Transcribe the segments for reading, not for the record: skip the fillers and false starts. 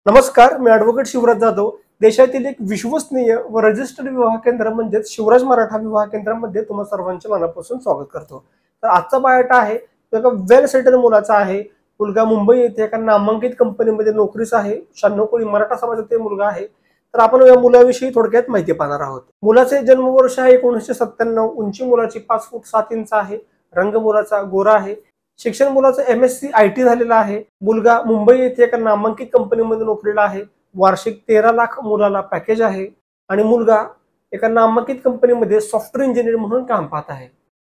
नमस्कार, मी ॲडव्होकेट शिवराज जाधव. देशातील एक विश्वसनीय व रजिस्टर्ड विवाह केंद्र म्हणजेच शिवराज मराठा विवाह केंद्रामध्ये तुम्हा सर्वांचे मनापासून स्वागत करतो. तर आजचा बायोटा आहे तो एका वेल सेटल मुलाचा आहे. मुलगा मुंबई येथे एका नामांकित कंपनीमध्ये नोकरीचा आहे. 96 कोळी मराठा समाजातील मुलगा आहे. तर आपण या मुलाविषयी थोडक्यात माहिती पाहणार आहोत. मुलाचे जन्मवर्ष आहे 1997. उंची मुलाची 5 फूट 7 इंच आहे. रंग मुलाचा गोरा आहे. शिक्षण मुलाचं MSc IT झालेलं आहे. मुलगा मुंबई येथे एका नामांकित कंपनीमध्ये नोकरीला आहे. वार्षिक 13 लाख मुलाला पॅकेज आहे आणि मुलगा एका नामांकित कंपनीमध्ये सॉफ्टवेअर इंजिनियर म्हणून काम पाहत आहे.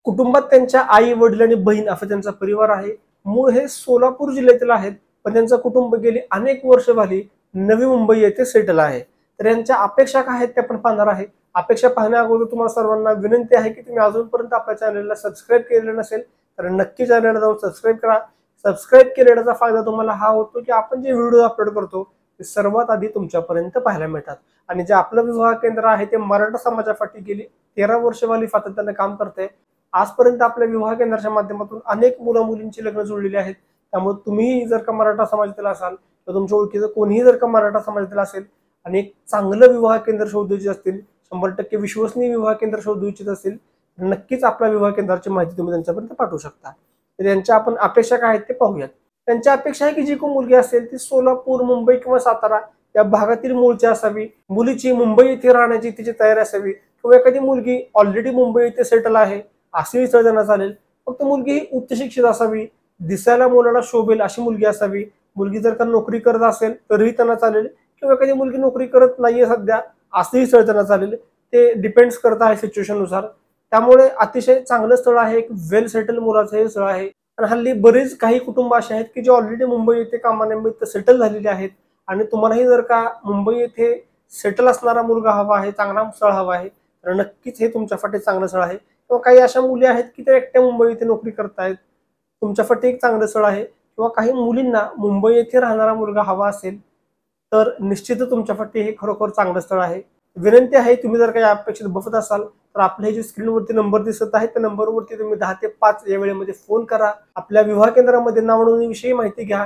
कुटुंबात त्यांच्या आई वडील आणि बहीण असा त्यांचा परिवार आहे. मूळ हे सोलापूर जिल्ह्यातील आहेत, पण त्यांचं कुटुंब गेली अनेक वर्ष झाली नवी मुंबई येथे सेटल आहे. तर यांच्या अपेक्षा काय आहेत ते आपण पाहणार आहे. अपेक्षा पाहण्या अगोदर तुम्हाला सर्वांना विनंती आहे की तुम्ही अजूनपर्यंत आपल्या चॅनलला सबस्क्राईब केलेलं नसेल तर नक्की चॅनलला जाऊन सबस्क्राईब करा. सबस्क्राईब केल्याचा फायदा तुम्हाला हा होतो की आपण जे व्हिडिओ अपलोड करतो ते सर्वात आधी तुमच्यापर्यंत पाहायला मिळतात. आणि जे आपलं विवाह केंद्र आहे ते मराठा समाजासाठी गेली 13 वर्ष वाली सातत्याने काम करते. आजपर्यंत आपल्या विवाह केंद्राच्या माध्यमातून अनेक मुलं मुलींची लग्न जुळलेली आहेत. त्यामुळे तुम्ही जर का मराठा समाजातील असाल तर तुमच्या ओळखीचं कोणीही जर का मराठा समाजातील असेल आणि एक चांगलं विवाह केंद्र शोधू इच्छित असतील, 100% विश्वसनीय विवाह केंद्र शोधू इच्छित असतील, नक्कीच आपल्या विवाह केंद्राची माहिती तुम्ही त्यांच्यापर्यंत पाठवू शकता. तर यांच्या आपण अपेक्षा काय आहेत ते पाहूयात. त्यांच्या अपेक्षा आहे की जी कोण मुलगी असेल ती सोलापूर, मुंबई किंवा सातारा या भागातील मूळची असावी. मुलीची मुंबई येथे राहण्याची तिची तयारी असावी किंवा एखादी मुलगी ऑलरेडी मुंबई येथे सेटल आहे असेही त्यांना चालेल. फक्त मुलगी ही उच्च शिक्षित असावी, दिसायला मुलाला शोभेल अशी मुलगी असावी. मुलगी जर का नोकरी करत असेल तरीही त्यांना चालेल किंवा एखादी मुलगी नोकरी करत नाहीये सध्या असेही त्यांना चालेल. ते डिपेंड्स करत आहे सिच्युएशननुसार. त्यामुळे अतिशय चांगलं स्थळ आहे, एक वेल सेटल मुलाचं हे स्थळ आहे. आणि हल्ली बरेच काही कुटुंब असे आहेत की जे ऑलरेडी मुंबई येथे कामानिमित्त सेटल झालेले आहेत आणि तुम्हालाही जर का मुंबई येथे सेटल असणारा मुलगा हवा आहे, चांगला स्थळ हवा आहे तर नक्कीच हे तुमच्यासाठी चांगलं स्थळ आहे. किंवा काही अशा मुली आहेत की त्या एकट्या मुंबई येथे नोकरी करतायत, तुमच्यासाठी एक चांगलं स्थळ आहे. किंवा काही मुलींना मुंबई येथे राहणारा मुलगा हवा असेल तर निश्चितच तुमच्यासाठी हे खरोखर चांगलं स्थळ आहे. विनंती आहे तुम्ही जर काही अपेक्षित बसत असाल तर आपले जे स्क्रीनवरती नंबर दिसत आहे त्या नंबरवरती तुम्ही 10 ते 5 या वेळेमध्ये फोन करा. आपल्या विवाह केंद्रामध्ये नावनोंदणीविषयी माहिती घ्या.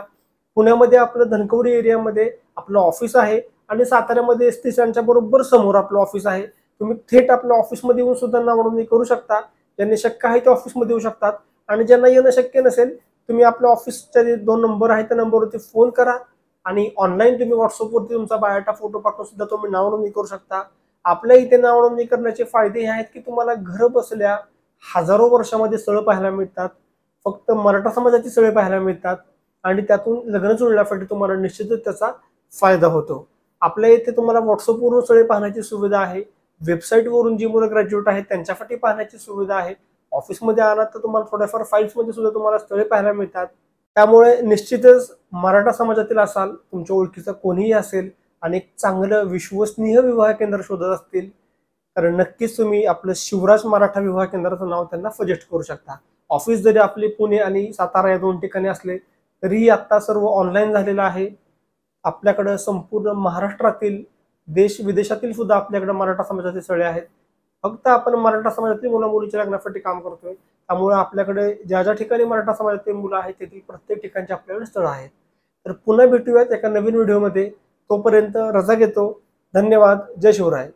पुण्यामध्ये आपलं धनकवडी एरियामध्ये आपलं ऑफिस आहे आणि साताऱ्यामध्ये ST स्टँडच्या बरोबर समोर आपलं ऑफिस आहे. तुम्ही थेट आपल्या ऑफिसमध्ये येऊन सुद्धा नावनोंदणी करू शकता. ज्यांनी शक्य आहे ते ऑफिसमध्ये येऊ शकतात आणि ज्यांना येणं शक्य नसेल तुम्ही आपल्या ऑफिसच्या जे 2 नंबर आहेत त्या नंबरवरती फोन करा आणि ऑनलाईन तुम्ही व्हॉट्सअपवरती तुमचा बायोटा फोटो पाठवून सुद्धा तुम्ही नावनोंदणी करू शकता. आपल्या इथे नावनोंदणी करण्याचे फायदे हे आहेत की तुम्हाला घर बसल्या हजारो वर्षामध्ये स्थळ पाहायला मिळतात. फक्त मराठा समाजाची स्थळे पाहायला मिळतात आणि त्यातून लग्न जुळण्यासाठी तुम्हाला निश्चितच त्याचा फायदा होतो. आपल्या इथे तुम्हाला व्हॉट्सअपवरून स्थळे पाहण्याची सुविधा आहे. वेबसाईटवरून जी मुलं ग्रॅज्युएट आहेत त्यांच्यासाठी पाहण्याची सुविधा आहे. ऑफिसमध्ये आलात तर तुम्हाला थोड्याफार फाईल्समध्ये सुद्धा तुम्हाला स्थळे पाहायला मिळतात. त्यामुळे निश्चितच मराठा समाजातील असाल, तुमच्या ओळखीचा कोणीही असेल आणि एक चांगलं विश्वसनीय विवाह केंद्र शोधत असतील तर नक्कीच तुम्ही आपलं शिवराज मराठा विवाह केंद्राचं नाव त्यांना सजेस्ट करू शकता. ऑफिस जरी आपले पुणे आणि सातारा या 2 ठिकाणी असले तरीही आता सर्व ऑनलाईन झालेलं आहे. आपल्याकडं संपूर्ण महाराष्ट्रातील, देश विदेशातील सुद्धा आपल्याकडे मराठा समाजाचे स्थळे आहेत. फक्त आपण मराठा समाजातील मुला मुलीच्या लग्नासाठी काम करतोय. त्यामुळे आपल्याकडे ज्या ज्या ठिकाणी मराठा समाजातील मुलं आहेत तेथील प्रत्येक ठिकाणचे आपल्याकडे स्थळ आहेत. तर पुन्हा भेटूयात एका नवीन व्हिडिओमध्ये. तोपर्यंत रजा घेतो. धन्यवाद. जय शिवराय.